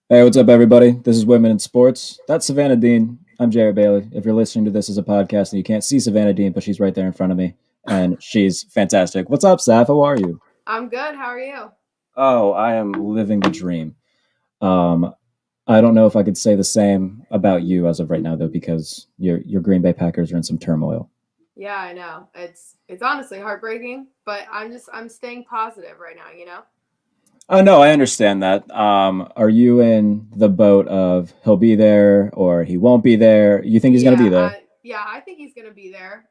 Hey, what's up, everybody? This is Women in Sports. That's Savannah Dean. I'm Jared Bailey. If you're listening to this as a podcast and you can't see Savannah Dean, but she's right there in front of me, and she's fantastic. What's up, Saf? How are you? I'm good. How are you? Oh, I am living the dream. Um, I don't know if I could say the same about you as of right now, though, because your Green Bay Packers are in some turmoil. Yeah, I know. It's honestly heartbreaking, but I'm staying positive right now, you know? Oh no, I understand that. Are you in the boat of he'll be there or he won't be there? You think he's going to be there? I think he's gonna be there.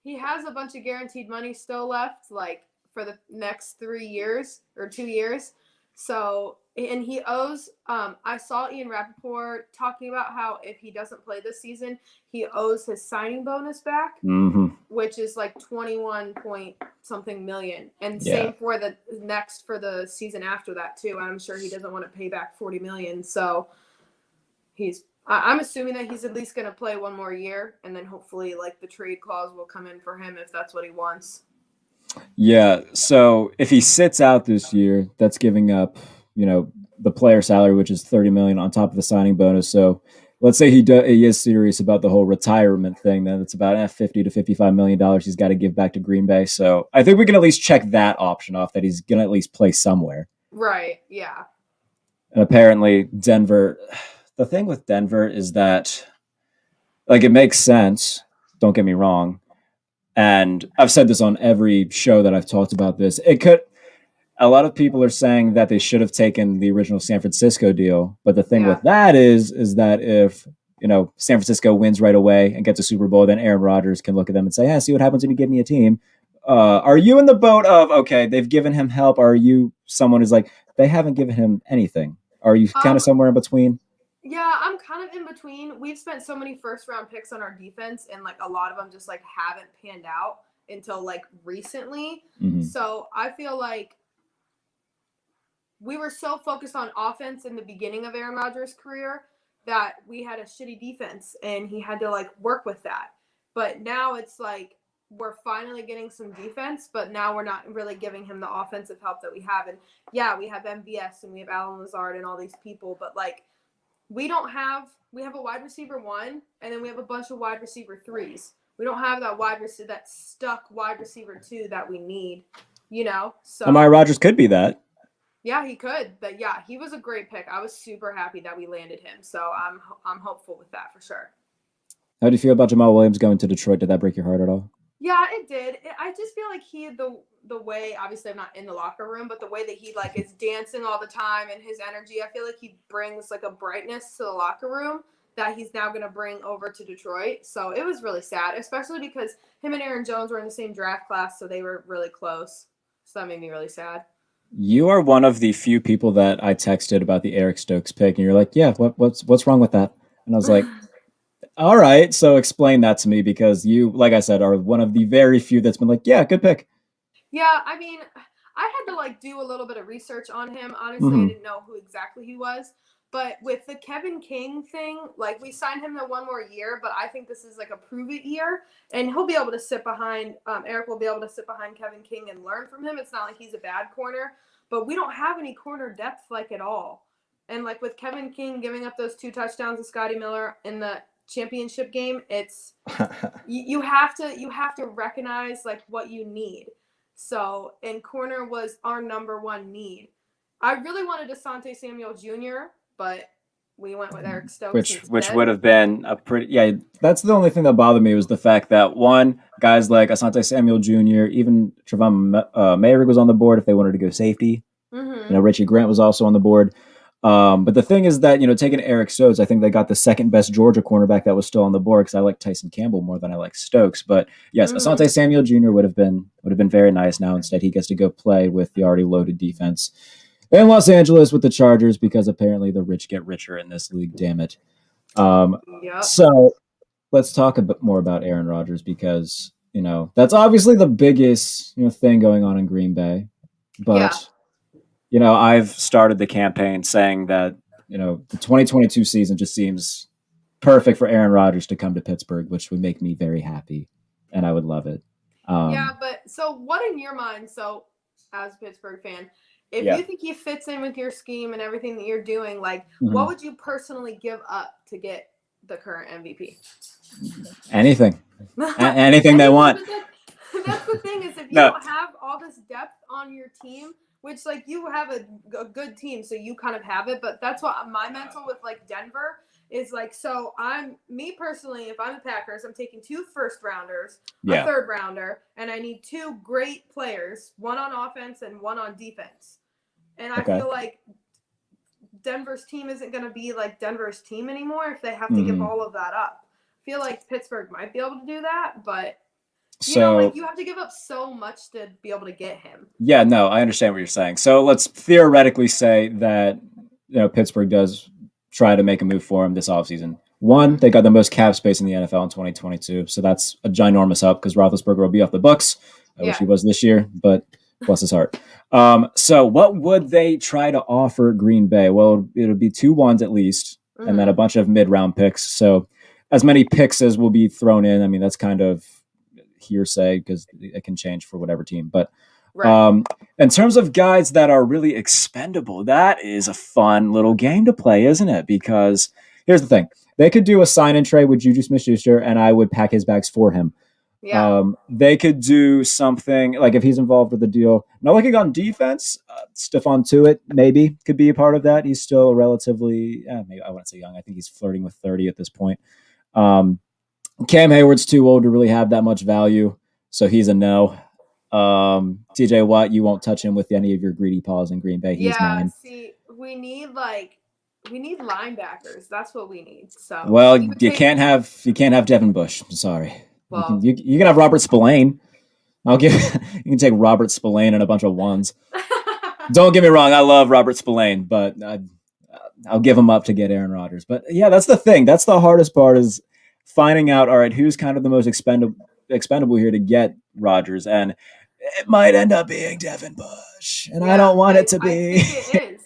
He has a bunch of guaranteed money still left, like for the next 3 years or 2 years. So and he owes. I saw Ian Rappaport talking about how if he doesn't play this season, he owes his signing bonus back, Mm-hmm. which is like 21 point something million. And Yeah. same for the next for the season after that too. I'm sure he doesn't want to pay back 40 million. So I'm assuming that he's at least going to play one more year, and then hopefully like the trade clause will come in for him if that's what he wants. Yeah. So if he sits out this year, that's giving up, the player salary, which is 30 million on top of the signing bonus. So let's say he is serious about the whole retirement thing. Then it's about 50 to 55 million dollars he's got to give back to Green Bay. So I think we can at least check that option off that he's gonna at least play somewhere. Right. Yeah. And apparently Denver. The thing with Denver is that like it makes sense. Don't get me wrong. And I've said this on every show that I've talked about this. It could a lot of people are saying that they should have taken the original San Francisco deal, but the thing Yeah. with that is that if San Francisco wins right away and gets a Super Bowl, then Aaron Rodgers can look at them and say, "Yeah, see what happens when you give me a team." Are you in the boat of okay? They've given him help. Are you someone who's like they haven't given him anything? Are you kind of Um. somewhere in between? Yeah, I'm kind of in between. We've spent so many first round picks on our defense, and like a lot of them just like haven't panned out until like recently. Mm-hmm. So I feel like we were so focused on offense in the beginning of Aaron Rodgers' career that we had a shitty defense and he had to like work with that. But now it's like we're finally getting some defense, but now we're not really giving him the offensive help that we have. And yeah, we have MVS and we have Alan Lazard and all these people, but like we have a wide receiver one and then we have a bunch of wide receiver threes. We don't have that stuck wide receiver two that we need, you know? Amari So Rodgers could be that. yeah, he could. But yeah, he was a great pick. I was super happy that we landed him. So I'm hopeful with that for sure. How do you feel about Jamal Williams going to Detroit? Did that break your heart at all? Yeah, it did. I just feel like the way obviously I'm not in the locker room, but the way that he like is dancing all the time and his energy, I feel like he brings like a brightness to the locker room that he's now going to bring over to Detroit. So it was really sad, especially because him and Aaron Jones were in the same draft class, so they were really close. So that made me really sad. You are one of the few people that I texted about the Eric Stokes pick, and you're like, "Yeah, what's wrong with that?" And I was like, "All right, so explain that to me because you, like I said, are one of the very few that's been like, yeah, good pick." Yeah, I mean, I had to like do a little bit of research on him. Honestly, I Mm-hmm. didn't know who exactly he was. But with the Kevin King thing, like we signed him to one more year, but I think this is like a prove it year, and he'll be able to sit behind. Eric will be able to sit behind Kevin King and learn from him. It's not like he's a bad corner, but we don't have any corner depth like at all. And like with Kevin King giving up those 2 touchdowns to Scotty Miller in the championship game, it's you have to recognize like what you need. So, and corner was our number one need. I really wanted Asante Samuel Jr., but we went with Eric Stokes which instead. would have been a pretty yeah. That's the only thing that bothered me was the fact that one guys like Asante Samuel Jr., even Trevon Mayrig was on the board if they wanted to go safety. Mm-hmm. Richie Grant was also on the board. But the thing is that taking Eric Stokes, I think they got the second best Georgia cornerback that was still on the board because I like Tyson Campbell more than I like Stokes. But yes, Mm-hmm. Asante Samuel Jr. would have been very nice. Now instead he gets to go play with the already loaded defense in Los Angeles with the Chargers because apparently the rich get richer in this league. Damn it. Um, Yep. so let's talk a bit more about Aaron Rodgers because that's obviously the biggest thing going on in Green Bay. Yeah. But I've started the campaign saying that, the 2022 season just seems perfect for Aaron Rodgers to come to Pittsburgh, which would make me very happy and I would love it. Yeah, Um, but so what in your mind, so as a Pittsburgh fan, If Yeah. you think he fits in with your scheme and everything that you're doing, like what Hmm. would you personally give up to get the current MVP? Anything. Anything they Anything, want. but that's the thing is if you No. don't have all this depth on your team, which like you have a good team, so you kind of have it. But that's what my mental with like Denver is like. So I'm me personally, if I'm the Packers, I'm taking 2 first rounders, a Yeah. third rounder, and I need 2 great players, one on offense and one on defense. And I Okay. feel like Denver's team isn't going to be like Denver's team anymore if they have to give Hmm. all of that up. I feel like Pittsburgh might be able to do that, but like So you have to give up so much to be able to get him. yeah, no, I understand what you're saying. So let's theoretically say that Pittsburgh does try to make a move for him this offseason. One, Mm-hmm. they got the most cap space in the NFL in 2022, so that's a ginormous help because Roethlisberger will be off the books. I wish Yeah. he was this year, but bless his heart. So what would they try to offer Green Bay? Well, it'll be 2 1s at least, and then Mm-hmm. a bunch of mid-round picks. So as many picks as will be thrown in. I mean, that's kind of hearsay because it can change for whatever team, but Right. um, in terms of guys that are really expendable, that is a fun little game to play, isn't it? Because here's the thing: they could do a sign and trade with Juju Smith-Schuster, and I would pack his bags for him. Yeah. They could do something like if he's involved with the deal. Now, looking on defense, Stephon Tuitt maybe could be a part of that. He's still relatively, maybe I wouldn't say young. I think he's flirting with 30 at this point. Um, Cam Hayward's too old to really have that much value, so he's a no. TJ Watt, you won't touch him with any of your greedy paws in Green Bay. He's Yeah. mine. See, we need linebackers. That's what we need. So Well, you would take you can't have Devin Bush. I'm sorry. well. You can have Robert Spillane. I'll give you can take Robert Spillane and a bunch of ones. Don't get me wrong, I love Robert Spillane, but I'll give him up to get Aaron Rodgers. But yeah, that's the thing. That's the hardest part is finding out. All right, who's kind of the most expendable here to get Rodgers, and it might end up being Devin Bush, and I Yeah, don't want it to I be. think it is.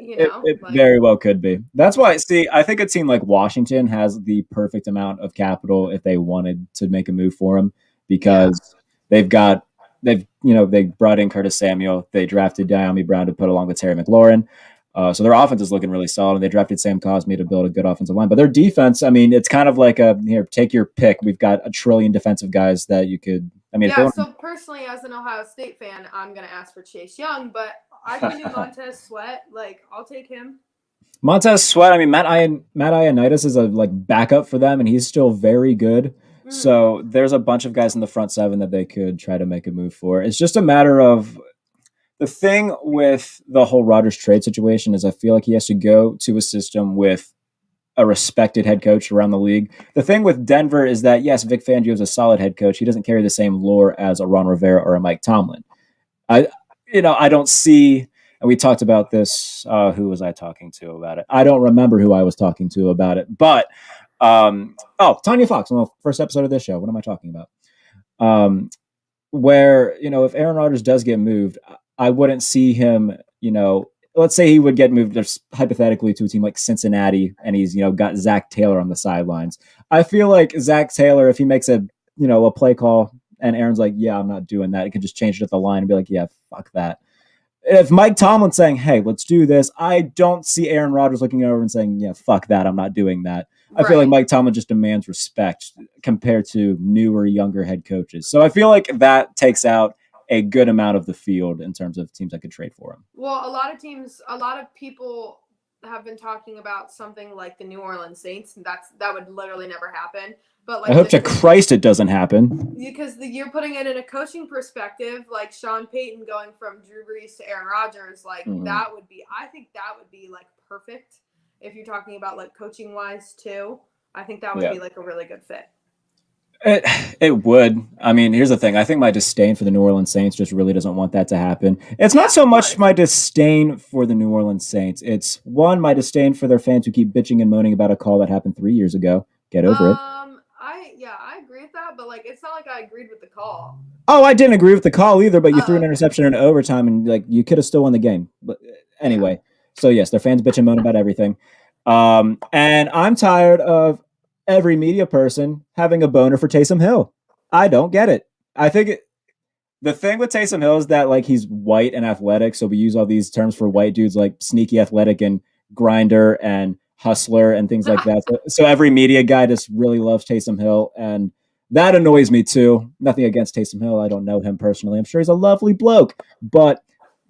It Like very well could be. That's why. See, I think a team like Washington has the perfect amount of capital if they wanted to make a move for him yeah. because they brought in Curtis Samuel, they drafted Diami Brown to put along with Terry McLaurin. So their offense is looking really solid. And they drafted Sam Cosmi to build a good offensive line. But their defense, I mean, it's kind of like here, take your pick. We've got a trillion defensive guys that you could. I mean, if they Yeah, want. so personally, as an Ohio State fan, I'm gonna ask for Chase Young, but I can do Montez Sweat. Like, I'll take him. Montez Sweat. I mean, Matt Ioannidis is a like backup for them, and he's still very good. Mm-hmm. So there's a bunch of guys in the front seven that they could try to make a move for. It's just a matter of the thing with the whole Rodgers trade situation is I feel like he has to go to a system with a respected head coach around the league. The thing with Denver is that yes, Vic Fangio is a solid head coach. He doesn't carry the same lore as a Ron Rivera or a Mike Tomlin. I I don't see, and we talked about this. Who was I talking to about it? I don't remember who I was talking to about it, but Tanya Fox on the first episode of this show. What am I talking about? Where if Aaron Rodgers does get moved, I wouldn't see him. Let's say he would get moved just hypothetically to a team like Cincinnati, and he's got Zach Taylor on the sidelines. I feel like Zach Taylor, if he makes a play call and Aaron's like, yeah, I'm not doing that, it could just change it at the line and be like, yeah, fuck that. If Mike Tomlin's saying, hey, let's do this, I don't see Aaron Rodgers looking over and saying, yeah, fuck that, I'm not doing that. I feel like Right. Mike Tomlin just demands respect compared to newer, younger head coaches. So I feel like that takes out a good amount of the field in terms of teams that could trade for him. Well, a lot of people have been talking about something like the New Orleans Saints, and that would literally never happen. But I like hope to Christ it doesn't happen. because you're putting it in a coaching perspective, like Sean Payton going from Drew Brees to Aaron Rodgers, like that would be. I think that would be like perfect if you're talking about like coaching wise too. I think that would be like a really good fit. It would. I mean, here's the thing. I think my disdain for the New Orleans Saints just really doesn't want that to happen. It's not so much my disdain for the New Orleans Saints. It's one, my disdain for their fans who keep bitching and moaning about a call that happened 3 years ago. Get over it. I agree with that, but like it's not like I agreed with the call. Oh, I didn't agree with the call either, but you threw an interception in overtime and like you could have still won the game. But anyway, so yes, their fans bitch and moan about everything. And I'm tired of every media person having a boner for Taysom Hill. I don't get it. I think The thing with Taysom Hill is that like he's white and athletic, so we use all these terms for white dudes like sneaky athletic and grinder and hustler and things like that. So every media guy just really loves Taysom Hill, and that annoys me too. Nothing against Taysom Hill. I don't know him personally. I'm sure he's a lovely bloke, but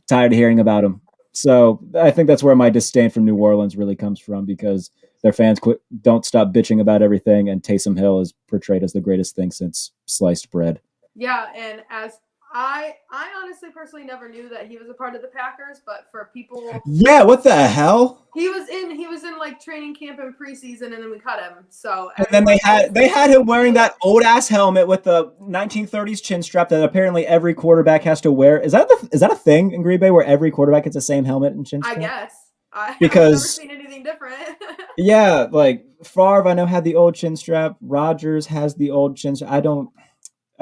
tired of hearing about him. So I think that's where my disdain from New Orleans really comes from because their fans don't stop bitching about everything, and Taysom Hill is portrayed as the greatest thing since sliced bread. Yeah, and as I honestly personally never knew that he was a part of the Packers, but for people, yeah, what the hell? He was in like training camp and preseason, and then we cut him. So and then they had him wearing that old ass helmet with the 1930s chin strap that apparently every quarterback has to wear. Is that a thing in Green Bay where every quarterback gets the same helmet and chin strap? I guess I've never Because seen anything different. yeah, like Favre I know had the old chin strap. Rodgers has the old chin strap. I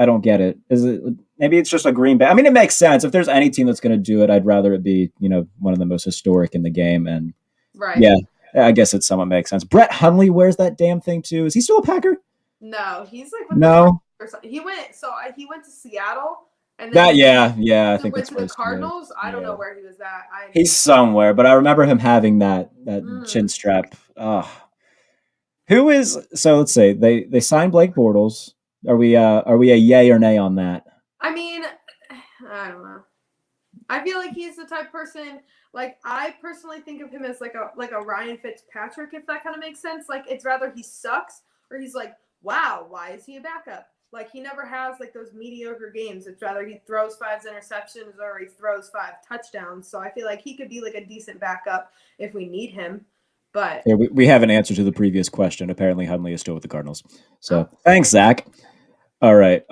don't get it. Is it maybe it's just a Green Bay? I mean, it makes sense. If there's any team that's going to do it, I'd rather it be one of the most historic in the game. And Right. yeah, I guess it somewhat makes sense. Brett Hundley wears that damn thing too. Is he still a Packer? No, he's like with No. he went to Seattle and then That yeah, I he think went that's to where the he's Cardinals. I don't yeah. know where he was at. He's somewhere, but I remember him having that chin strap. Who is so? Let's say they signed Blake Bortles. Are we a yay or nay on that? I mean, I don't know. I feel like he's the type of person. Like I personally think of him as like a Ryan Fitzpatrick, if that kind of makes sense. Like it's rather he sucks or he's like, wow, why is he a backup? Like he never has like those mediocre games. It's rather he throws 5 interceptions or he throws 5 touchdowns. So I feel like he could be like a decent backup if we need him. But yeah, we have an answer to the previous question. Apparently, Hundley is still with the Cardinals. So thanks, Zach. All right.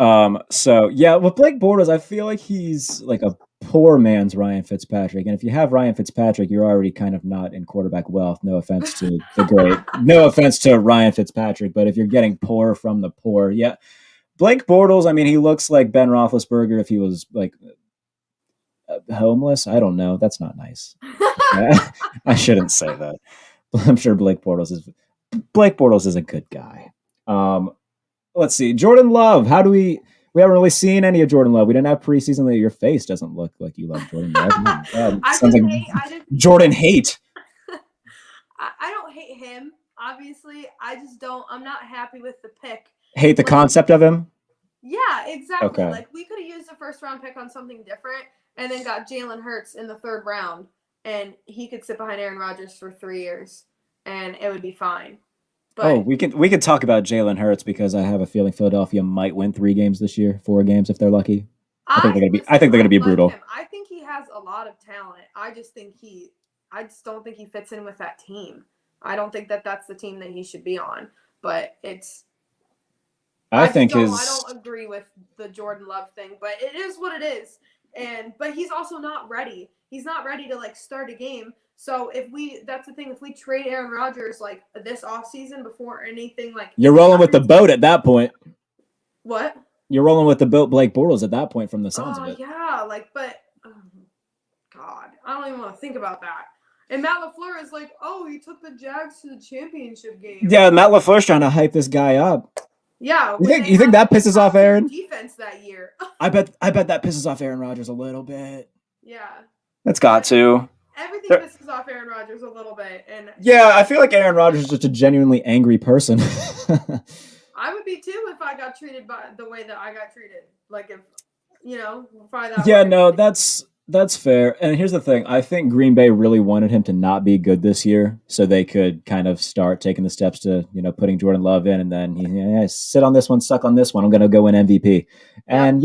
So yeah, with Blake Bortles, I feel like he's like a poor man's Ryan Fitzpatrick. And if you have Ryan Fitzpatrick, you're already kind of not in quarterback wealth. No offense to no offense to Ryan Fitzpatrick, but if you're getting poor from the poor, yeah. Blake Bortles, I mean, he looks like Ben Roethlisberger if he was like homeless. I don't know. That's not nice. I shouldn't say that. I'm sure Blake Bortles is a good guy. Let's see. Jordan Love. How do we haven't really seen any of Jordan Love. We didn't have preseason that your face doesn't look like you love Jordan Love. Sounds like Jordan hate. I don't hate him, obviously. I'm not happy with the pick. Hate the concept of him? Yeah, exactly. Okay. Like we could have used a first round pick on something different and then got Jalen Hurts in the 3rd round and he could sit behind Aaron Rodgers for 3 years and it would be fine. But we can talk about Jalen Hurts because I have a feeling Philadelphia might win 3 games this year, 4 games if they're lucky. I think they're gonna be brutal. Him. I think he has a lot of talent. I just don't think he fits in with that team. I don't think that that's the team that he should be on. But I don't agree with the Jordan Love thing, but it is what it is. But he's also not ready. He's not ready to like start a game. So that's the thing. If we trade Aaron Rodgers like this offseason before anything like you're rolling with the boat at that point. What? You're rolling with the boat Blake Bortles at that point from the sounds of it. Yeah, God, I don't even want to think about that. And Matt LaFleur is like, oh, he took the Jags to the championship game. Yeah, Matt LaFleur's trying to hype this guy up. Yeah, you think that pisses off Aaron? Defense that year. I bet that pisses off Aaron Rodgers a little bit. Yeah, that's got to. Everything pisses off Aaron Rodgers a little bit, and yeah, I feel like Aaron Rodgers is just a genuinely angry person. I would be too if I got treated by the way that I got treated. Like if probably that. Yeah, no, that's fair. And here's the thing: I think Green Bay really wanted him to not be good this year, so they could kind of start taking the steps to putting Jordan Love in, and then sit on this one, suck on this one. I'm going to go win MVP. And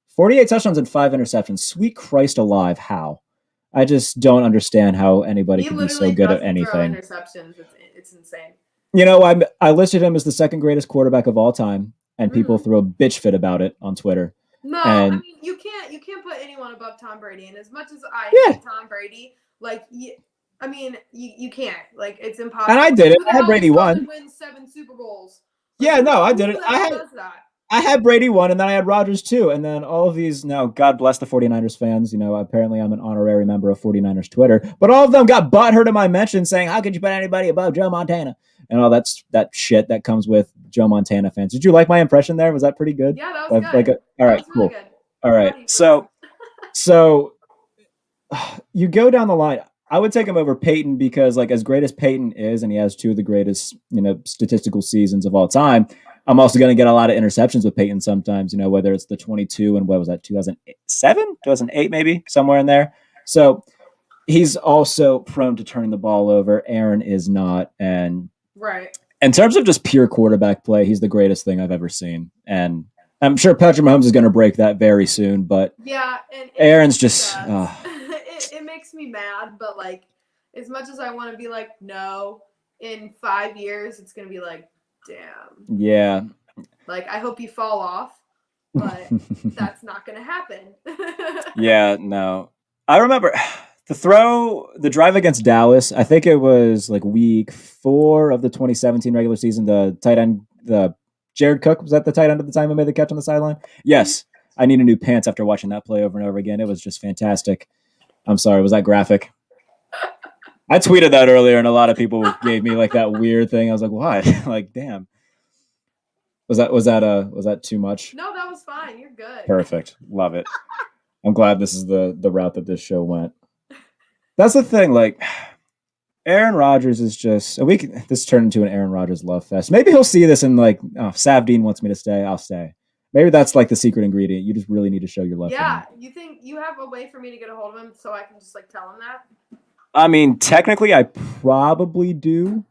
48 touchdowns and 5 interceptions. Sweet Christ alive, how? I just don't understand how anybody can be so good at anything. Interceptions, it's insane. I listed him as the 2nd greatest quarterback of all time, and people throw a bitch fit about it on Twitter. No, I mean you can't put anyone above Tom Brady. And as much as I hate Tom Brady, you can't. Like it's impossible. And I did it. I had Brady won. Win 7 Super Bowls. Yeah, no, I did it. I had Brady won, and then I had Rodgers too. And then all of these, now, God bless the 49ers fans. Apparently I'm an honorary member of 49ers Twitter. But all of them got butthurt in my mention saying, how could you put anybody above Joe Montana? And all that shit that comes with Joe Montana fans. Did you like my impression there? Was that pretty good? Yeah, that was good. All right, cool. All I'm right. ready for that. So you go down the line. I would take him over Peyton because, like, as great as Peyton is, and he has two of the greatest, statistical seasons of all time. I'm also going to get a lot of interceptions with Peyton sometimes. Whether it's the 22 and what was that, 2007, 2008, maybe somewhere in there. So he's also prone to turning the ball over. Aaron is not, and Right. in terms of just pure quarterback play, he's the greatest thing I've ever seen. And I'm sure Patrick Mahomes is going to break that very soon, but Yeah, and Aaron's it just does. It makes me mad, but like, as much as I want to be like, no, in 5 years, it's gonna be like, damn. yeah. Like, I hope you fall off, but that's not gonna happen. Yeah, no. I remember the drive against Dallas. I think it was like week 4 of the 2017 regular season. The tight end, the Jared Cook was that the tight end at the time who made the catch on the sideline. Yes, I need a new pants after watching that play over and over again. It was just fantastic. I'm sorry, was that graphic? I tweeted that earlier, and a lot of people gave me like that weird thing. I was like, "What?" Like, damn. Was that too much? No, that was fine. You're good. Perfect. Love it. I'm glad this is the route that this show went. That's the thing. Like, Aaron Rodgers is just a week. This turned into an Aaron Rodgers love fest. Maybe he'll see this and like, oh, Sav Dean wants me to stay. I'll stay. Maybe that's like the secret ingredient. You just really need to show your love for him. Yeah, you think you have a way for me to get a hold of him so I can just like tell him that? I mean, technically, I probably do.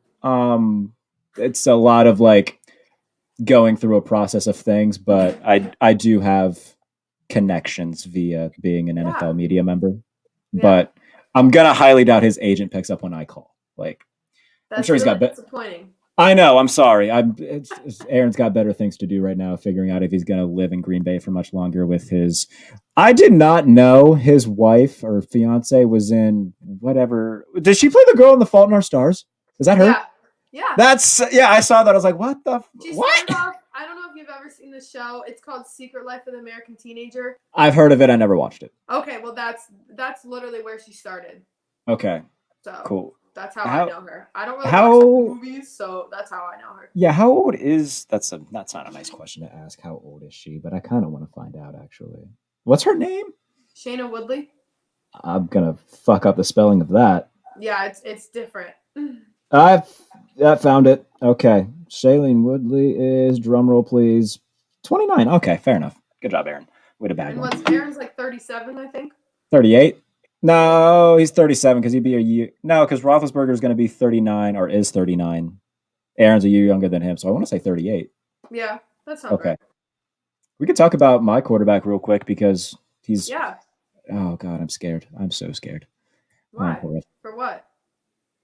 It's a lot of like going through a process of things, but I do have connections via being an Yeah. NFL media member. Yeah. But I'm gonna highly doubt his agent picks up when I call. Like, That's I'm sure he's really got. disappointing. I know. I'm sorry. Aaron's got better things to do right now, figuring out if he's going to live in Green Bay for much longer with his. I did not know his wife or fiance was in whatever. Did she play the girl in The Fault in Our Stars? Is that her? Yeah. Yeah. That's I saw that. I was like, what the? She What? started off. I don't know if you've ever seen the show. It's called Secret Life of the American Teenager. I've heard of it. I never watched it. Okay, well that's literally where she started. Okay. So Cool. that's how I know her. I don't really how- watch the movies, so that's how I know her. Yeah, how old is that's not a nice question to ask. How old is she? But I kind of want to find out actually. What's her name? Shayna Woodley. I'm gonna fuck up the spelling of that. Yeah, it's different. I've found it. Okay, Shailene Woodley is drumroll, please. 29. Okay, fair enough. Good job, Aaron. Way to bag And one. what's Aaron's like 37, I think. 38. No, he's 37 because he'd be a year. No, because Roethlisberger is going to be 39 or is 39. Aaron's a year younger than him, so I want to say 38. Yeah, that sounds Okay. right. We could talk about my quarterback real quick because he's. Yeah. Oh God, I'm scared. I'm so scared. Why? For what?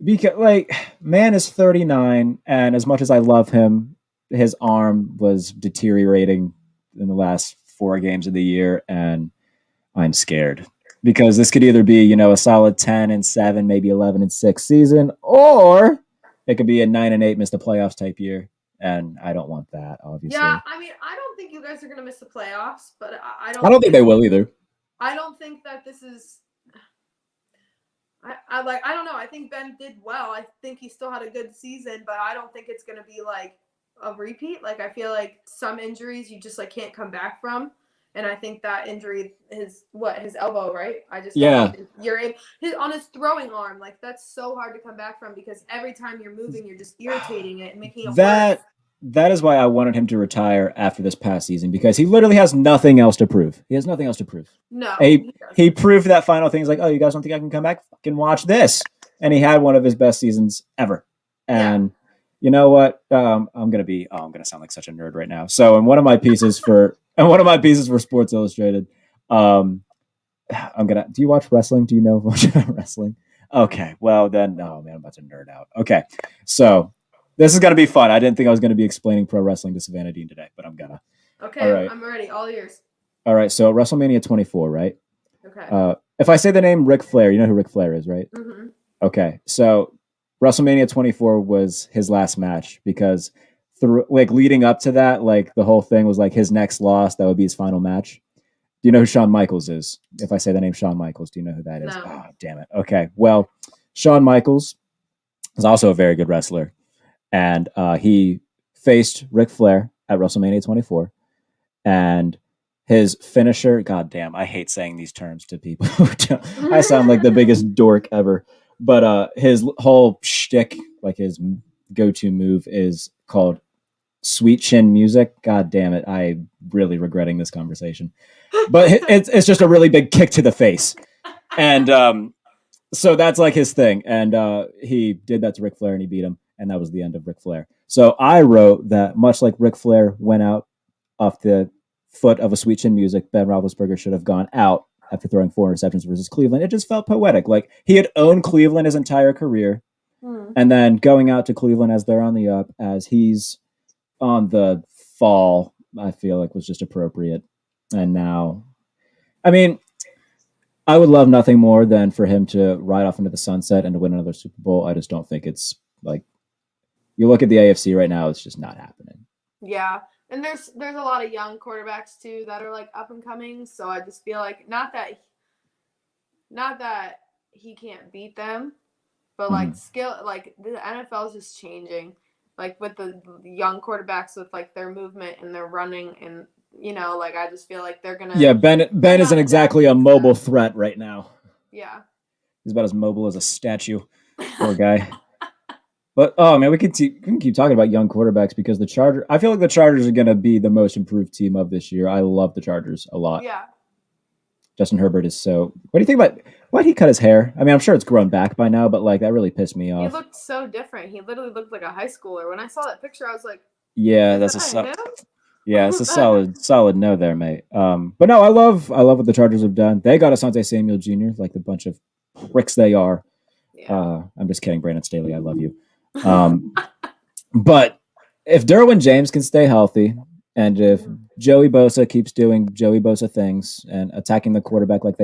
Because like, man is 39, and as much as I love him, his arm was deteriorating in the last 4 games of the year, and I'm scared because this could either be a solid 10-7, maybe 11-6 season, or it could be a 9-8 miss the playoffs type year, and I don't want that. Obviously, Yeah. I mean, I don't think you guys are gonna miss the playoffs, but I don't. I don't think they will either. I don't think that this is. I don't know. I think Ben did well. I think he still had a good season, but I don't think it's gonna be like a repeat. Like, I feel like some injuries you just like can't come back from, and I think that injury his elbow, right? I just Yeah. You're on his throwing arm, like that's so hard to come back from because every time you're moving, you're just irritating it and making it worse. That is why I wanted him to retire after this past season because he literally has nothing else to prove. He has nothing else to prove. No, he proved that final thing. He's like, oh, you guys don't think I can come back? Fucking watch this. And he had one of his best seasons ever. And you know what? I'm gonna sound like such a nerd right now. So in one of my pieces for Sports Illustrated, do you watch wrestling? Do you know much about wrestling? Okay, well then, oh man, I'm about to nerd out. Okay, so this is gonna be fun. I didn't think I was gonna be explaining pro wrestling to Savannah Dean today, but I'm gonna. Okay, all right. I'm ready. All ears. All right, so WrestleMania 24, right? Okay. If I say the name Ric Flair, you know who Ric Flair is, right? Mm-hmm. Okay, so WrestleMania 24 was his last match because leading up to that, like the whole thing was like his next loss, that would be his final match. Do you know who Shawn Michaels is? If I say the name Shawn Michaels, do you know who that is? No. Oh, damn it. Okay, well, Shawn Michaels is also a very good wrestler, and he faced Ric Flair at WrestleMania 24, and his finisher. God damn, I hate saying these terms to people. I sound like the biggest dork ever. But his whole shtick, like his go-to move, is called sweet chin music. God damn it, I'm really regretting this conversation. But it's just a really big kick to the face, and so that's like his thing. And he did that to Ric Flair, and he beat him, and that was the end of Ric Flair. So I wrote that much like Ric Flair went out off the foot of a sweet chin music, Ben Roethlisberger should have gone out after throwing 4 interceptions versus Cleveland. It just felt poetic. Like he had owned Cleveland his entire career, Hmm. and then going out to Cleveland as they're on the up, as he's on the fall, I feel like was just appropriate. And now, I mean, I would love nothing more than for him to ride off into the sunset and to win another Super Bowl. I just don't think it's like you look at the AFC right now; it's just not happening. Yeah. And there's a lot of young quarterbacks too that are like up and coming. So I just feel like not that he can't beat them, but like Mhm. skill, like the NFL is just changing. Like with the young quarterbacks with like their movement and their running and like I just feel like Yeah, they're Ben isn't not exactly a adapting to mobile that. threat right now. Yeah. He's about as mobile as a statue. Poor guy. But oh man, we can keep talking about young quarterbacks because the Chargers. I feel like the Chargers are going to be the most improved team of this year. I love the Chargers a lot. Yeah. Justin Herbert is so. What do you think about why did he cut his hair? I mean, I'm sure it's grown back by now, but like that really pissed me He off. looked so different. He literally looked like a high schooler. When I saw that picture, I was like, Yeah, "Is that's that him?" yeah, it's a solid no there, mate. But no, I love what the Chargers have done. They got Asante Samuel Jr. like the bunch of pricks they are. Yeah. I'm just kidding, Brandon Staley. I love you. Um, but if Derwin James can stay healthy, and if Joey Bosa keeps doing Joey Bosa things and attacking the quarterback like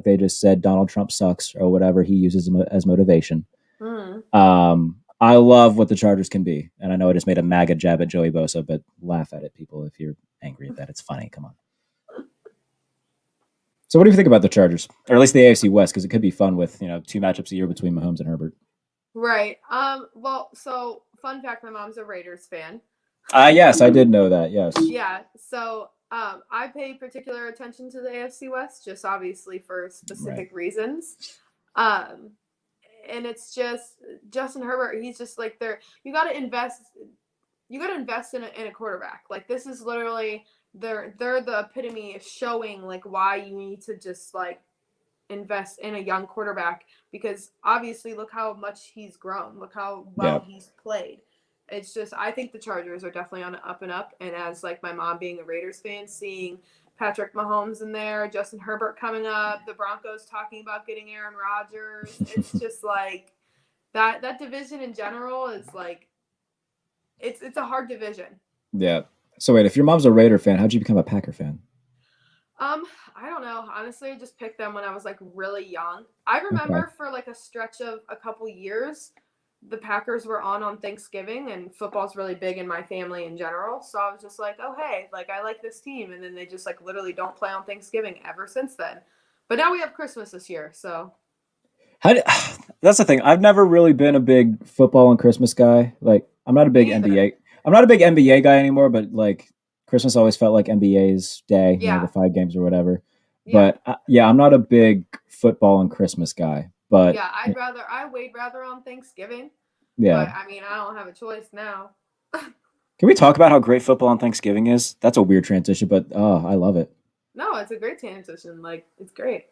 they just said Donald Trump sucks or whatever he uses as motivation, Mm. I love what the Chargers can be. And I know I just made a MAGA jab at Joey Bosa, but laugh at it, people. If you're angry at that, it's funny. Come on. So, what do you think about the Chargers, or at least the AFC West? Because it could be fun with 2 matchups a year between Mahomes and Herbert. Right. Well, so fun fact: my mom's a Raiders fan. Yes, I did know that. Yes. Yeah. So I pay particular attention to the AFC West, just obviously for Right. specific reasons. Um, and it's just Justin Herbert. He's just like there. You got to invest. You got to invest in a quarterback. Like this is literally they're the epitome of showing like why you need to just like invest in a young quarterback because obviously look how much he's grown. Look how Yeah. well he's played. It's just I think the Chargers are definitely on an up and up. And as like my mom being a Raiders fan, seeing Patrick Mahomes in there, Justin Herbert coming up, the Broncos talking about getting Aaron Rodgers, it's just like that division in general is like it's a hard division. Yeah. So wait, if your mom's a Raider fan, how'd you become a Packer fan? Um, I don't know. Honestly, I just picked them when I was like really young. I Okay. remember for like a stretch of a couple years, the Packers were on Thanksgiving, and football's really big in my family in general. So I was just like, oh hey, like I like this team, and then they just like literally don't play on Thanksgiving ever since then. But now we have Christmas this year, so How do, that's the thing. I've never really been a big football and Christmas guy. Like, I'm not a big me either. NBA. I'm not a big NBA guy anymore. But like, Christmas always felt like NBA's day. The Yeah, 5 games or whatever. yeah, But yeah, I'm not a big football and Christmas guy. But yeah. I weighed rather on Thanksgiving, yeah, but I mean I don't have a choice now. can we talk about how great football on Thanksgiving is? That's a weird transition, but oh, I love it. No, it's a great transition. Like it's great.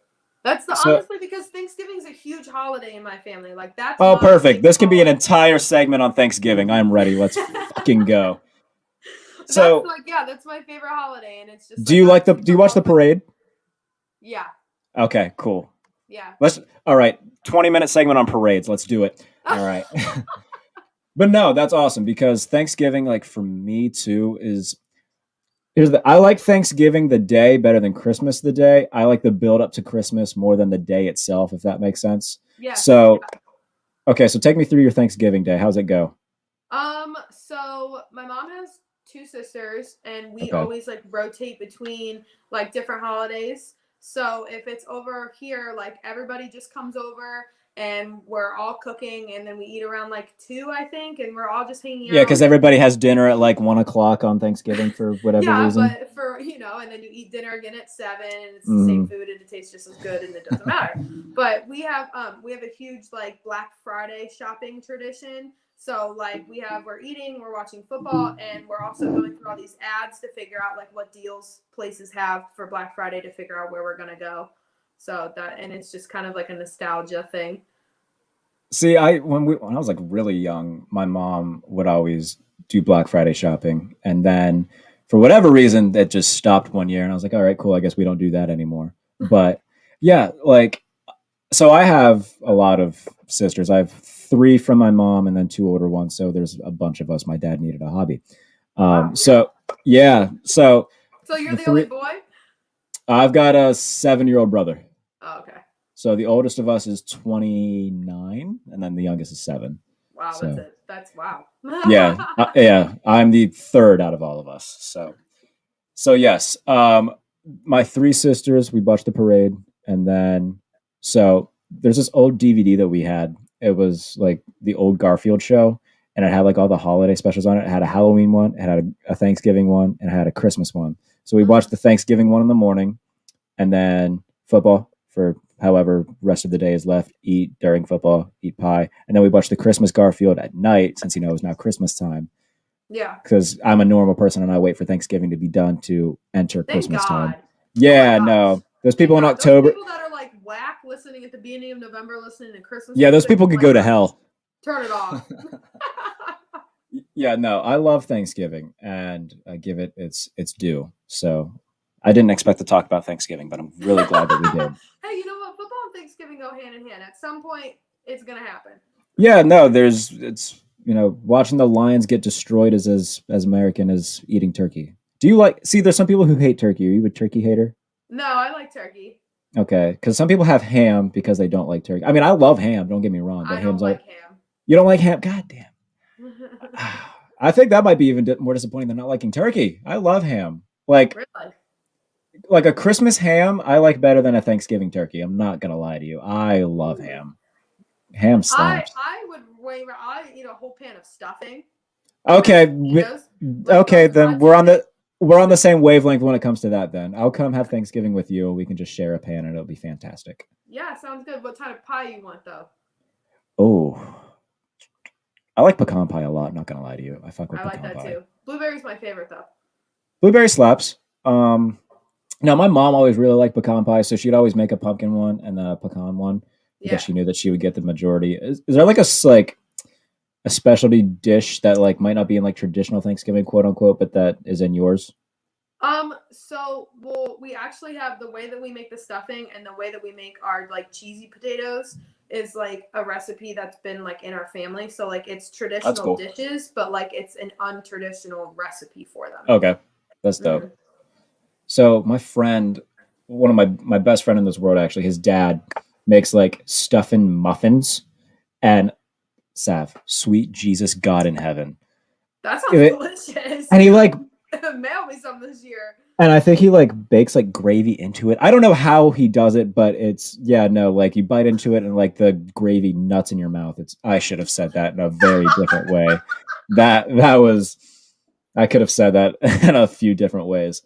That's the So, honestly because Thanksgiving's a huge holiday in my family. Like that's oh, my perfect. big This can be an holiday. entire segment on Thanksgiving. I'm ready. Let's fucking go. That's So, like yeah, that's my favorite holiday, and it's just do like you I'm like the? Do you super watch the well with. parade? Yeah, Okay, cool. yeah. Let's all right. 20-minute segment on parades. Let's do it. All right. But no, that's awesome because Thanksgiving, like for me too, is I like Thanksgiving the day better than Christmas the day. I like the build up to Christmas more than the day itself, if that makes sense. Yes, So yeah. okay, so take me through your Thanksgiving day. How's it go? So my mom has two sisters, and we Okay. always like rotate between like different holidays. So if it's over here, like everybody just comes over and we're all cooking, and then we eat around like 2, I think, and we're all just hanging Yeah, out. because everybody has dinner at like 1 o'clock on Thanksgiving for whatever Yeah, reason. but for and then you eat dinner again at 7, and it's the same Mm. food, and it tastes just as good, and it doesn't matter. But we have a huge like Black Friday shopping tradition. So like we're eating, we're watching football, and we're also going through all these ads to figure out like what deals places have for Black Friday to figure out where we're gonna go. So that, and it's just kind of like a nostalgia thing. See, when I was like really young, my mom would always do Black Friday shopping, and then for whatever reason, that just stopped one year, and I was like, all right, cool, I guess we don't do that anymore. But yeah, like so I have a lot of sisters. I have three from my mom and then two older ones. So there's a bunch of us. My dad needed a hobby. Wow. So yeah, so So you're the the only three. boy? I've got a 7-year-old brother. Oh, okay. So the oldest of us is 29, and then the youngest is 7. Wow, that's So it. That's wow. yeah, I'm the third out of all of us. So yes, my three sisters, we watched the parade, and then so there's this old DVD that we had. It was like the old Garfield show, and it had like all the holiday specials on it. It had a Halloween one, it had a Thanksgiving one, and it had a Christmas one. So we watched the Thanksgiving one in the morning, and then football for however rest of the day is left. Eat during football, eat pie, and then we watched the Christmas Garfield at night since it's now Christmas time Yeah. because I'm a normal person and I wait for Thanksgiving to be done to enter Thank Christmas time. God. Oh my Yeah, gosh. no, those Thank people in God. Those October. people that are like whack listening at the beginning of November, listening to Christmas Yeah, those music, people could go to hell. turn it off. Yeah, no, I love Thanksgiving and I give it its due. So I didn't expect to talk about Thanksgiving, but I'm really glad that we did. Hey, you know what? Football and Thanksgiving go hand in hand. At some point, it's gonna happen. Yeah, no, it's watching the Lions get destroyed is as American as eating turkey. Do you like see? There's some people who hate turkey. Are you a turkey hater? No, I like turkey. Okay, because some people have ham because they don't like turkey. I mean, I love ham. Don't get me wrong, but I don't ham's all like ham. you don't like ham. God damn. I think that might be even more disappointing than not liking turkey. I love ham. Really? Like a Christmas ham, I like better than a Thanksgiving turkey. I'm not gonna lie to you. I love Ooh. ham. Ham I slaps. I would I eat a whole pan of stuffing. Okay, Potatoes, like okay, roasted then potatoes. we're on the same wavelength when it comes to that. Then I'll come have Thanksgiving with you. We can just share a pan, and it'll be fantastic. Yeah, sounds good. What kind of pie you want though? Oh, I like pecan pie a lot. Not gonna lie to you, I fuck with I like pecan that pie. too. Blueberry's my favorite though. Blueberry slaps. Now my mom always really liked pecan pie, so she'd always make a pumpkin one and then a pecan one because Yeah. she knew that she would get the majority. Is there like like a specialty dish that like might not be in like traditional Thanksgiving, quote unquote, but that is in yours? So we actually have the way that we make the stuffing and the way that we make our like cheesy potatoes is like a recipe that's been like in our family. So like it's That's traditional cool. dishes, but like it's an untraditional recipe for them. Okay, that's Mhm. dope. So my friend, one of my best friend in this world, actually, his dad makes like stuffing muffins and Sav, sweet Jesus God in heaven. That sounds It- delicious. and he like Mail me some this year. and I think he like bakes like gravy into it. I don't know how he does it, but it's yeah, no, like you bite into it and like the gravy nuts in your mouth. It's I should have said that in a very different way. That was I could have said that in a few different ways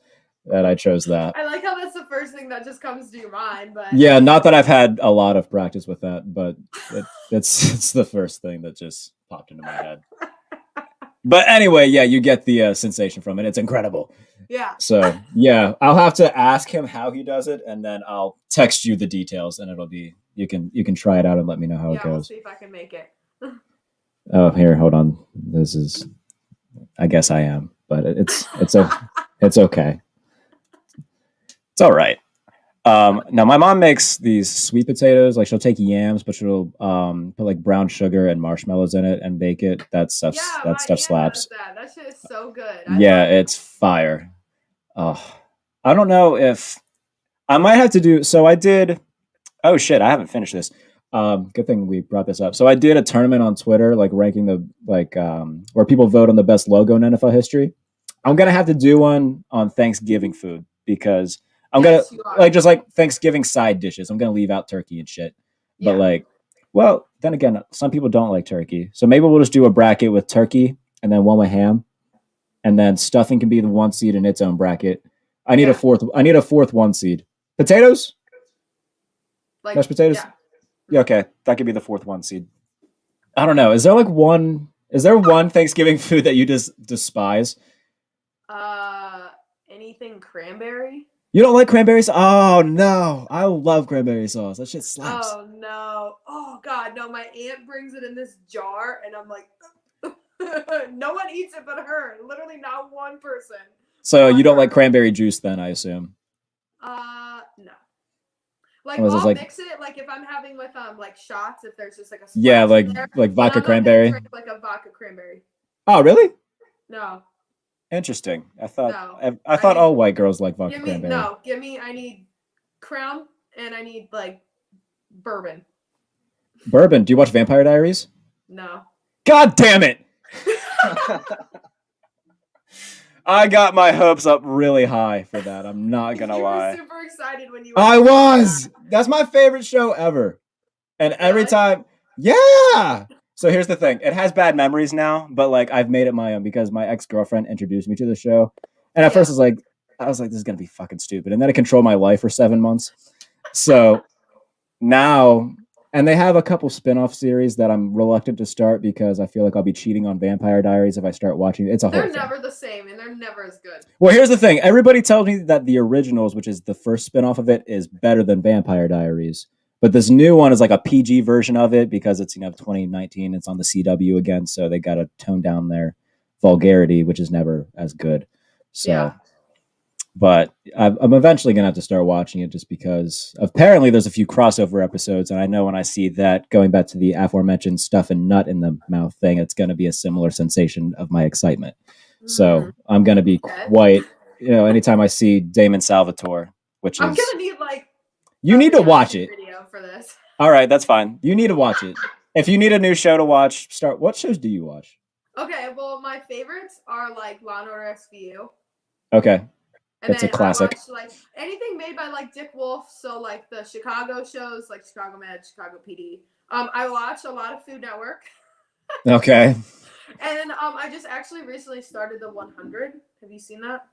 that I chose that. I like how that's the first thing that just comes to your mind, but Yeah, not that I've had a lot of practice with that, but it's the first thing that just popped into my head. But anyway, yeah, you get the sensation from it. It's incredible. yeah. So yeah, I'll have to ask him how he does it, and then I'll text you the details, and it'll be you can try it out and let me know how it Yeah, we'll goes. see if I can make it. Oh, here, hold on. This is, I guess I am, but it's okay. It's all right. Now my mom makes these sweet potatoes. Like she'll take yams, but she'll put like brown sugar and marshmallows in it and bake it. Yeah, That my stuff aunt slaps. does that. That shit is so good. I Yeah, love it. it's fire. Oh, I don't know if I might have to do. So I did. Oh shit, I haven't finished this. Good thing we brought this up. So I did a tournament on Twitter, like ranking the where people vote on the best logo in NFL history. I'm gonna have to do one on Thanksgiving food because I'm gonna Yes, you are. like just like Thanksgiving side dishes. I'm gonna leave out turkey and shit, but Yeah. like Well, then again, some people don't like turkey, so maybe we'll just do a bracket with turkey and then one with ham, and then stuffing can be the one seed in its own bracket. I need a Yeah, fourth. I need a fourth one seed. Potatoes, like mashed potatoes. yeah. Yeah, okay, that could be the fourth one seed. I don't know. Is there like one? Is there one Thanksgiving food that you just despise? Uh, anything cranberry? You don't like cranberries? Oh no, I love cranberry sauce. That shit slaps. Oh no. Oh god, no, my aunt brings it in this jar and I'm like no one eats it but her. Literally not one person So you but don't like her. cranberry juice, then? I assume. No. Like Unless it's I'll like, mix it like if I'm having with like shots if there's just like a yeah, splash in there, like but vodka I'm not gonna cranberry. drink like a vodka cranberry. Oh, really? No, Interesting. no. I I thought need all white girls like vodka give me cranberry. no, give me I need Crown and I need like bourbon. Bourbon. Do you watch Vampire Diaries? No. God damn it! I got my hopes up really high for that. I'm not gonna You were lie. super excited when you were I telling me was. That's my favorite show ever. And that. every Really? time, yeah. So here's the thing. It has bad memories now, but like I've made it my own because my ex-girlfriend introduced me to the show. And at Yeah. first I was like, this is gonna be fucking stupid. And then it controlled my life for 7 months. So now, and they have a couple spin-off series that I'm reluctant to start because I feel like I'll be cheating on Vampire Diaries if I start watching. It's a whole They're thing. never the same and they're never as good. Well, here's the thing. Everybody tells me that the originals, which is the first spin-off of it, is better than Vampire Diaries. But this new one is like a PG version of it because it's 2019. It's on the CW again, so they got to tone down their vulgarity, which is never as good. Yeah. So, but I'm eventually gonna have to start watching it just because apparently there's a few crossover episodes, and I know when I see that going back to the aforementioned stuff and nut in the mouth thing, it's going to be a similar sensation of my excitement. So I'm going to be Okay. quite, anytime I see Damon Salvatore, which I'm is, gonna need like you a need to watch reaction it. video for this. All right, that's fine. You need to watch it. If you need a new show to watch, start. What shows do you watch? Okay, well my favorites are like Law and Order SVU. Okay, And it's a then I classic. watch like anything made by like Dick Wolf, so like the Chicago shows, like Chicago Med, Chicago PD. I watch a lot of Food Network. Okay. And I just actually recently started the 100. Have you seen that?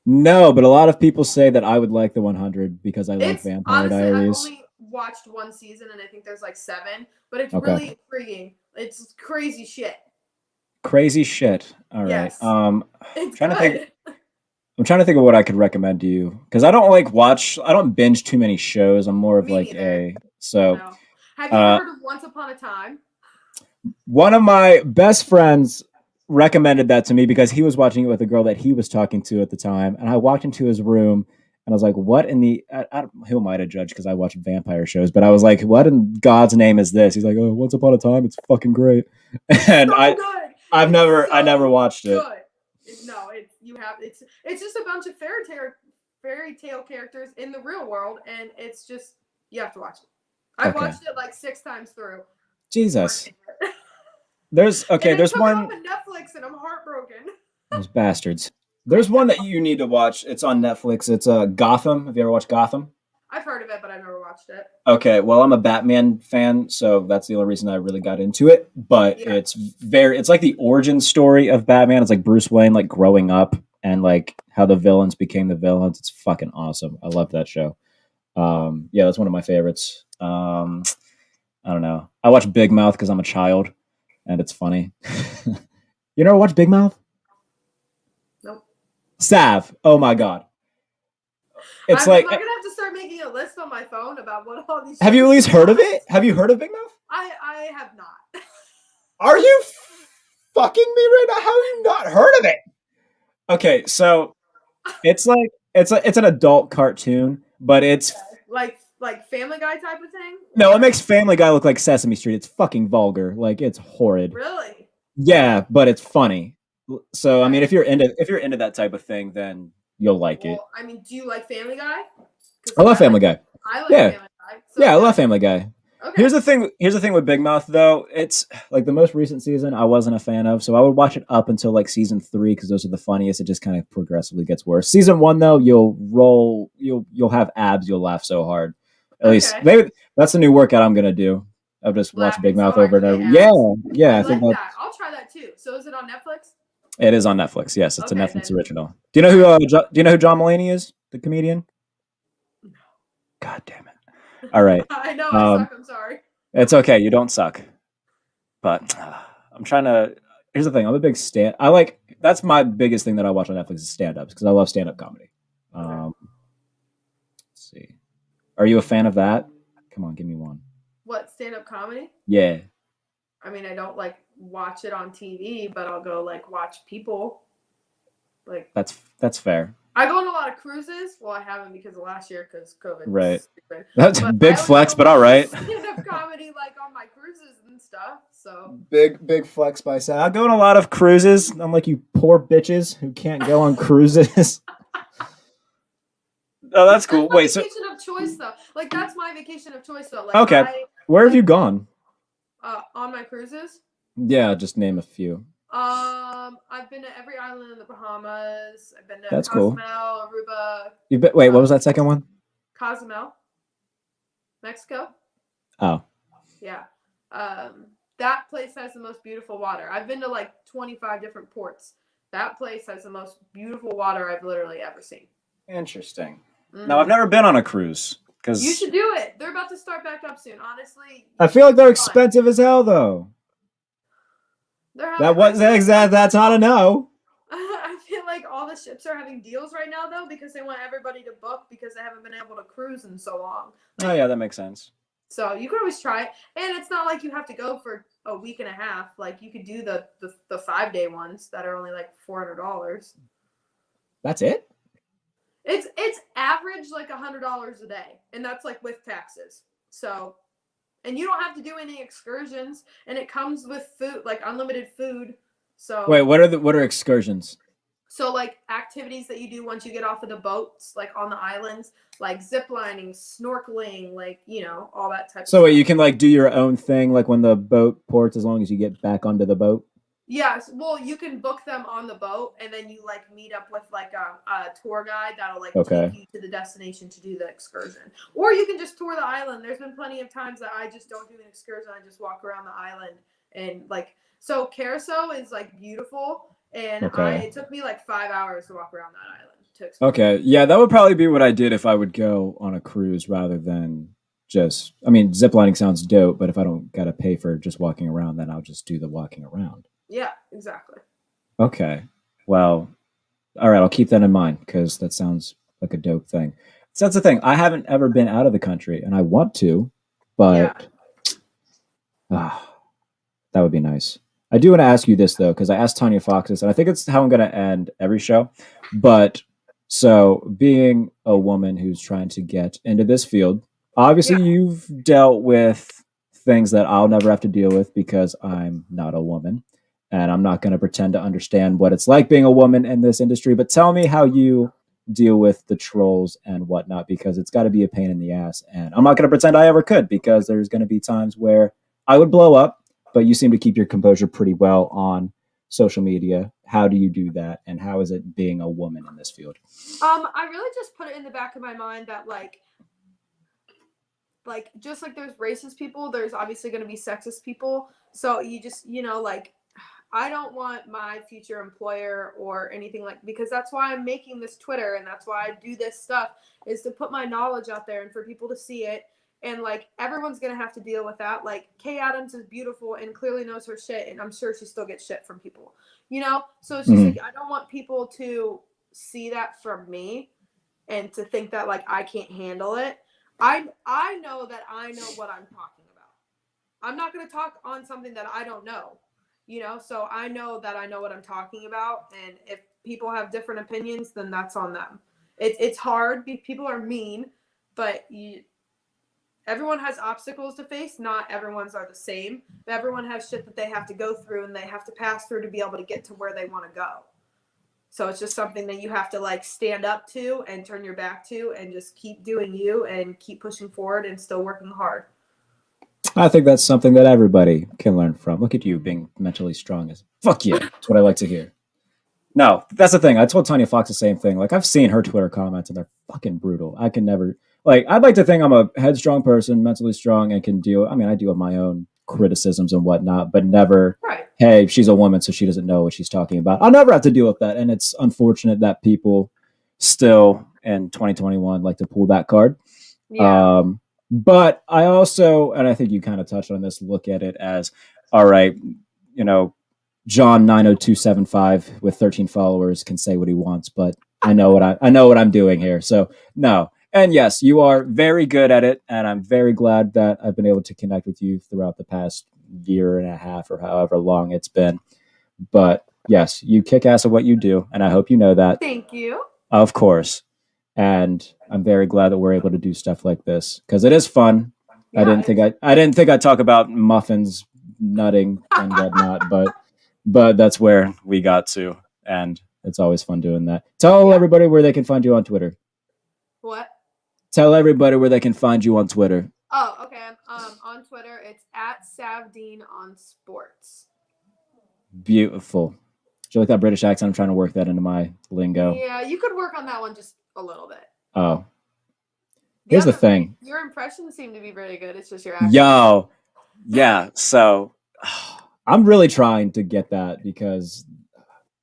No, but a lot of people say that I would like the 100 because I like It's Vampire honestly I've Diaries. only watched one season and I think there's like 7, but it's Okay. really intriguing. It's crazy shit. Crazy shit. All right. Yes. It's Trying to think. good. I'm trying to think of what I could recommend to you because I don't I don't binge too many shows. I'm more of Me like neither. so. No. Have you ever heard of Once Upon a Time? One of my best friends recommended that to me because he was watching it with a girl that he was talking to at the time, and I walked into his room and I was like, "What in the?" Who might have judged because I watch vampire shows, but I was like, "What in God's name is this?" He's like, "Oh, Once Upon a Time, it's fucking great," and So good. I It's never so watched it. good. No, it's just a bunch of fairy tale characters in the real world, and it's just you have to watch it. I've Okay. watched it like 6 times through. Jesus. And There's it's coming one. off of Netflix, and I'm heartbroken. Those bastards. There's one that you need to watch. It's on Netflix. It's Gotham. Have you ever watched Gotham? I've heard of it, but I've never watched it. Okay, well, I'm a Batman fan, so that's the only reason I really got into it. But Yeah. it's like the origin story of Batman. It's like Bruce Wayne like growing up and like how the villains became the villains. It's fucking awesome. I love that show. Yeah, that's one of my favorites. I don't know. I watch Big Mouth because I'm a child, and it's funny. You never watch Big Mouth? Nope. Sav. Oh my god. It's I'm like. gonna have to start making a list on my phone about what all these. Have you at shows least are. heard of it? Have you heard of Big Mouth? I have not. Are you fucking me right now? How have you not heard of it? Okay, so it's like it's an adult cartoon, but it's like Family Guy type of thing. no, it makes Family Guy look like Sesame Street. It's fucking vulgar. Like it's horrid. Really? Yeah, but it's funny. So I mean, Okay. if you're into that type of thing, then you'll like it. Well, I mean, do you like Family Guy? 'Cause I love Family Guy. I like Yeah. Family Guy. So Yeah, I love Family Guy. Okay. Here's the thing. Here's the thing with Big Mouth, though. It's like the most recent season I wasn't a fan of, so I would watch it up until like season 3 because those are the funniest. It just kind of progressively gets worse. Season 1, though, you'll have abs. You'll laugh so hard. At least Okay. maybe that's the new workout I'm gonna do. I'll just watch Big Laughing so Mouth hard over you and ate over. Yeah, ass. yeah. I I think like that that. I'll try that too. So is it on Netflix? it is on Netflix. Yes, it's a Okay, Netflix then. original. Do you know All who? right. Do you know who John Mulaney is? The comedian. God damn it! All right. I know I Um, suck. I'm sorry. it's okay. You don't suck. But I'm trying to. Here's the thing. I'm a big stand. I like. That's my biggest thing that I watch on Netflix is stand ups because I love stand up comedy. Okay. Let's see. Are you a fan of that? Come on, give me one. What, stand-up comedy? Yeah, I mean, I don't like watch it on TV, but I'll go like watch people. Like that's fair. I go on a lot of cruises. Well, I haven't because of last year because COVID Right. was stupid. That's But big I always flex, go but all watch right. stand-up comedy like on my cruises and stuff. So Big flex by side. I go on a lot of cruises. I'm like you poor bitches who can't go on cruises. Oh, that's that's cool. my Wait, so vacation of choice though. Like that's my vacation of choice though. Like okay, I where have you like gone? on my cruises. Yeah, just name a few. I've been to every island in the Bahamas. I've been to That's cool. Cozumel, Aruba, You bet. Wait, what uh, was that second one? Cozumel, Mexico. Oh, Yeah. That place has the most beautiful water. I've been to like 25 different ports. That place has the most beautiful water I've literally ever seen. interesting. Now I've Hmm. never been on a cruise You because should do it. They're about to start back up soon. Honestly, I feel like they're fun. expensive as hell, though. They're having. That I was feel like that's not a no. I feel like all the ships are having deals right now though because they want everybody to book because they haven't been able to cruise in so long. Oh yeah, that makes sense. So you could always try it, and it's not like you have to go for a week and a half. Like you could do the 5 day ones that are only like $400. That's it. It's average like $100 a day, and that's like with taxes. So, and you don't have to do any excursions, and it comes with food, like unlimited food. Wait, So, what are excursions? so like activities that you do once you get off of the boats, like on the islands, like zip lining, snorkeling, like all that type of So wait, stuff. you can like do your own thing like when the boat ports as long as you get back onto the boat. Yes, well, you can book them on the boat, and then you like meet up with like a tour guide that'll like Okay. take you to the destination to do the excursion, or you can just tour the island. There's been plenty of times that I just don't do an excursion; I just walk around the island and like. So Carousel is like beautiful, and Okay. it took me like 5 hours to walk around that island to explore. Okay. Yeah, that would probably be what I did if I would go on a cruise rather than just I mean, ziplining sounds dope, but if I don't gotta pay for just walking around, then I'll just do the walking around. Yeah, exactly. Okay. Well, all right, I'll keep that in mind because that sounds like a dope thing. So that's the thing. I haven't ever been out of the country and I want to, Yeah, but ah, that would be nice. I do want to ask you this though, because I asked Tanya Fox this, and I think it's how I'm going to end every show. But so, being a woman who's trying to get into this field, obviously yeah, you've dealt with things that I'll never have to deal with because I'm not a woman, and I'm not going to pretend to understand what it's like being a woman in this industry. But tell me how you deal with the trolls and whatnot, because it's got to be a pain in the ass. And I'm not going to pretend I ever could, because there's going to be times where I would blow up, but you seem to keep your composure pretty well on social media. How do you do that, and how is it being a woman in this field? I really just put it in the back of my mind that like just like there's racist people, there's obviously going to be sexist people. So you just like I don't want my future employer or anything like because that's why I'm making this Twitter and that's why I do this stuff is to put my knowledge out there and for people to see it. And like everyone's gonna have to deal with that. Like Kay Adams is beautiful and clearly knows her shit, and I'm sure she still gets shit from people. So it's just Mm-hmm. like I don't want people to see that from me and to think that like I can't handle it. I know that I know what I'm talking about. I'm not going to talk on something that I don't know. So I know that I know what I'm talking about, and if people have different opinions, then that's on them. It's hard. People are mean, but everyone has obstacles to face. Not everyone's are the same. But everyone has shit that they have to go through and they have to pass through to be able to get to where they want to go. So it's just something that you have to like stand up to and turn your back to and just keep doing you and keep pushing forward and still working hard. I think that's something that everybody can learn from. Look at you being mentally strong as fuck yeah. That's what I like to hear. No, that's the thing. I told Tanya Fox the same thing. Like I've seen her Twitter comments and they're fucking brutal. I can never like I'd like to think I'm a headstrong person, mentally strong, and can deal. I mean, I deal with my own criticisms and whatnot, but never. Right. Hey, she's a woman, so she doesn't know what she's talking about. I'll never have to deal with that, and it's unfortunate that people still in 2021 like to pull that card. Yeah. But I also, and I think you kind of touched on this, look at it as all right, you know, John 90275 with 13 followers can say what he wants, but I know what I'm doing here. So no. And yes, you are very good at it, and I'm very glad that I've been able to connect with you throughout the past year and a half or however long it's been. But yes, you kick ass at what you do, and I hope you know that. Thank you. Of course. And I'm very glad that we're able to do stuff like this because it is fun. Yeah. I didn't think I'd talk about muffins, nutting, and whatnot, but that's where we got to, and it's always fun doing that. Tell Yeah. everybody where they can find you on Twitter. What? Tell everybody where they can find you on Twitter. Oh, okay. On Twitter, it's at Savdean on sports. Beautiful. Do you like that British accent? I'm trying to work that into my lingo. Yeah, you could work on that one just a little bit. Oh, here's the thing. Your impressions seem to be really good. It's just your accent. Yo, yeah. So I'm really trying to get that because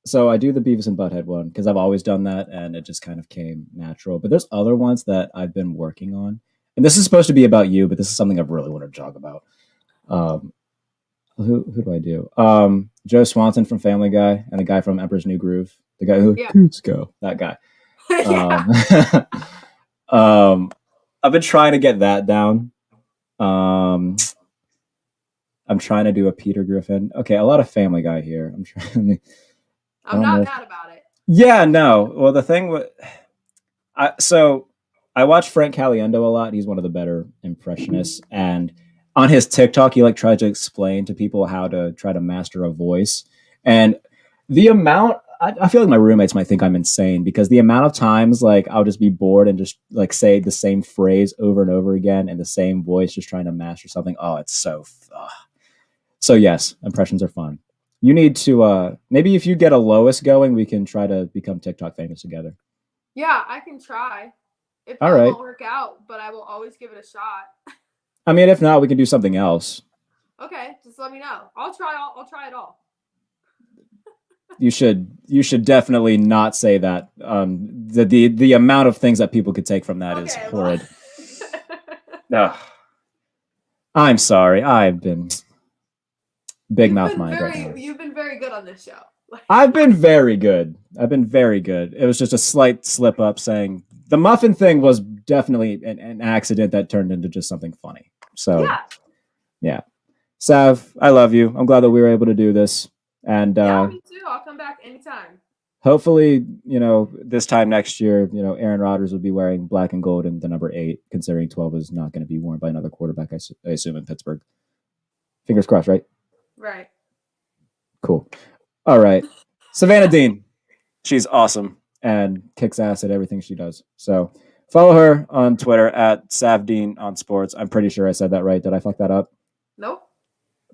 so I do the Beavis and Butthead one because I've always done that and it just kind of came natural. But there's other ones that I've been working on, and this is supposed to be about you, but this is something I really want to talk about. Um, who do I do? Joe Swanson from Family Guy and the guy from Emperor's New Groove, the guy who Coots Go, that guy. Yeah. I've been trying to get that down. I'm trying to do a Peter Griffin. Okay, a lot of Family Guy here. I'm not mad about it. Yeah, no. Well, the thing with I watch Frank Caliendo a lot. He's one of the better impressionists, and on his TikTok, he like tried to explain to people how to try to master a voice. And the amount, I feel like my roommates might think I'm insane because the amount of times like I'll just be bored and just like say the same phrase over and over again in the same voice, just trying to master something. Oh, it's so yes, impressions are fun. You need to maybe if you get a Lois going, we can try to become TikTok famous together. Yeah, I can try. It All probably right. won't work out, but I will always give it a shot. I mean, if not, we can do something else. Okay, just let me know. I'll try it all. You should definitely not say that. The amount of things that people could take from that is horrid. No, I'm sorry. I've been big mouth mind right now. You've been very good on this show. I've been very good. It was just a slight slip up saying the muffin thing was definitely an accident that turned into just something funny. So yeah. Sav, I love you. I'm glad that we were able to do this. And yeah, me too. I'll come back anytime. Hopefully, this time next year, Aaron Rodgers will be wearing black and gold and the number 8, considering 12 is not going to be worn by another quarterback, I assume, in Pittsburgh. Fingers crossed, right? Right. Cool. All right. Savannah Dean. She's awesome and kicks ass at everything she does. So follow her on Twitter at Savdean on sports. I'm pretty sure I said that right. Did I fuck that up? Nope.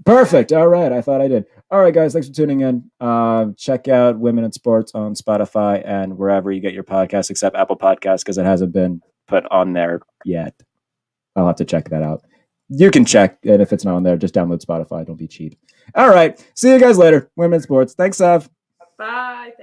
Perfect. All right. I thought I did. All right, guys. Thanks for tuning in. Check out Women in Sports on Spotify and wherever you get your podcasts, except Apple Podcasts, because it hasn't been put on there yet. I'll have to check that out. You can check, and if it's not on there, just download Spotify. Don't be cheap. All right. See you guys later. Women in Sports. Thanks, Sav. Bye.